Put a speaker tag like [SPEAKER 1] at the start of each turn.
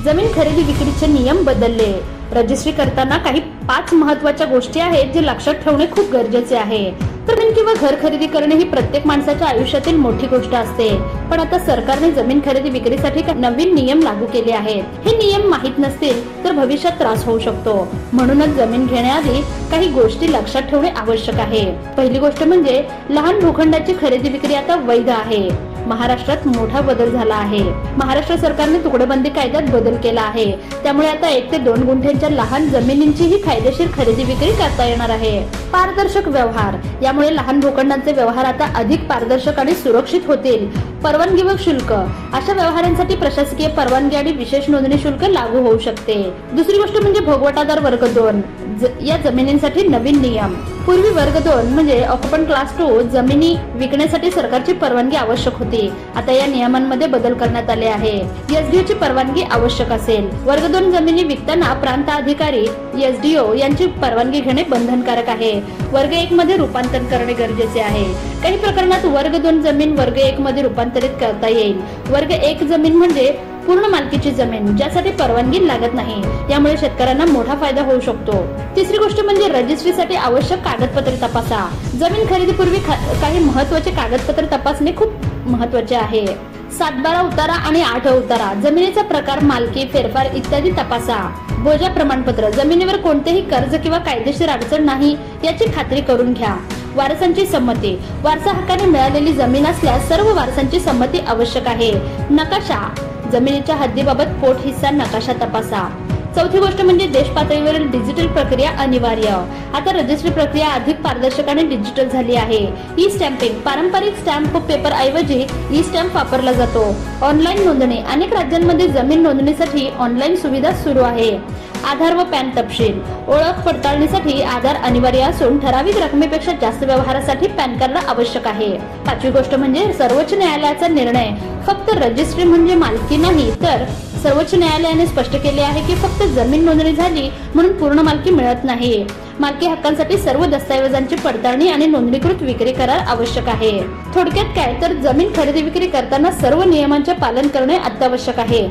[SPEAKER 1] जमीन खरेदी विक्रीचे नियम बदलले। रजिस्ट्री करताना काही 5 महत्त्वाच्या गोष्टी आहेत जे लक्षात ठेवणे खूप गरजेचे आहे। जमीन किंवा घर खरेदी करणे ही प्रत्येक माणसाच्या आयुष्यातील मोठी गोष्ट असते, पण आता सरकारने जमीन खरेदी विक्रीसाठी नवीन नियम लागू केले आहेत। हे नियम माहित नसतील तर भविष्यात त्रास होऊ शकतो, म्हणूनच जमीन घेण्याआधी काही गोष्टी लक्षात ठेवणे आवश्यक आहे। पहिली गोष्ट म्हणजे लहान भूखंडाची खरेदी विक्री आता वैध आहे। महाराष्ट्रात मोठा बदल झाला आहे। महाराष्ट्र सरकारने तुकडेबंदी कायद्यात बदल केला आहे, त्यामुळे आता 1 ते 2 गुंठ्यांच्या लहान जमिनींचीही कायदेशीर खरेदी विक्री करता येणार आहे। पारदर्शक व्यवहार, यामुळे लहान भूखंडांचे व्यवहार आता अधिक पारदर्शक आणि सुरक्षित होतील। परवानगी व शुल्क, अशा व्यवहारांसाठी प्रशासकीय परवानगी आणि विशेष नोंदणी शुल्क लागू होऊ शकते। दुसरी गोष्ट म्हणजे भोगवटादार वर्ग 2 या जमिनींसाठी नवीन नियम। पूर्वी वर्ग 2 म्हणजे ऑक्युपंट क्लास 2 जमिनी विकण्यासाठी सरकारची परवानगी आवश्यक होती। आता या नियमांमध्ये बदल करण्यात आले आहे। एसडीओ ची परवानगी आवश्यक असेल। वर्ग 2 जमिनी विकताना प्रांत अधिकारी एसडीओ यांची परवानगी घेणे बंधनकारक आहे। वर्ग 1 मध्ये रूपांतरण करणे गरजेचे आहे। काही प्रकरणात वर्ग 2 जमीन वर्ग 1 मध्ये रूपांतरित करता येईल। वर्ग 1 जमीन म्हणजे पूर्ण मालकीची जमीन, ज्यासाठी परवानगी लागत नाही, यामुळे शेतकऱ्यांना मोठा फायदा होऊ शकतो। तिसरी गोष्ट म्हणजे रजिस्ट्रीसाठी आवश्यक कागदपत्रे तपासा। जमीन खरेदीपूर्वी काही महत्त्वाचे कागदपत्र तपासणे खूप महत्त्वाचे आहे। 7/12 उतारा आणि 8 उतारा, जमिनीचा प्रकार, मालकी, फेरफार इत्यादी तपासा। बोजा प्रमाणपत्र, जमिनीवर कोणतेही कर्ज किंवा कायदेशीर अडचण नाही याची खात्री करून घ्या। वारसांची संमती, वारसा हक्काने मिळालेली जमीन असल्यास सर्व वारसांची संमती आवश्यक आहे। नकाशा, जमिनीच्या हद्दीबाबत पोट हिस्सा नकाशा तपासा। चौथी गोष्ट म्हणजे देश पातळीवरील डिजिटल प्रक्रिया अनिवार्य। आता रजिस्ट्री प्रक्रिया अधिक पारदर्शक आणि डिजिटल झाली आहे। ई स्टॅम्पिंग, पारंपरिक स्टॅम्प पेपर ऐवजी ई स्टॅम्प वापरला जातो। ऑनलाईन नोंदणी, अनेक राज्यांमध्ये जमीन नोंदणीसाठी ऑनलाईन सुविधा सुरू आहे। आधार व पॅन तपशील, ओळख पडताळणीसाठी आधार अनिवार्य असून ठराविक रकमेपेक्षा जास्त व्यवहारासाठी पॅन कार्ड आवश्यक आहे। पाचवी गोष्ट म्हणजे सर्वोच्च न्यायालयाचा निर्णय, फक्त रजिस्ट्री म्हणजे मालकी नाही, तर सर्वोच्च न्यायालयाने स्पष्ट केले आहे की फक्त जमीन नोंदणी झाली म्हणून पूर्ण मालकी मिळत नाही। मालकी हक्कांसाठी सर्व दस्तऐवजांची पडताळणी आणि नोंदणीकृत विक्री करार आवश्यक आहे। थोडक्यात काय तर जमीन खरेदी विक्री करताना सर्व नियमांचे पालन करणे अत्यावश्यक आहे।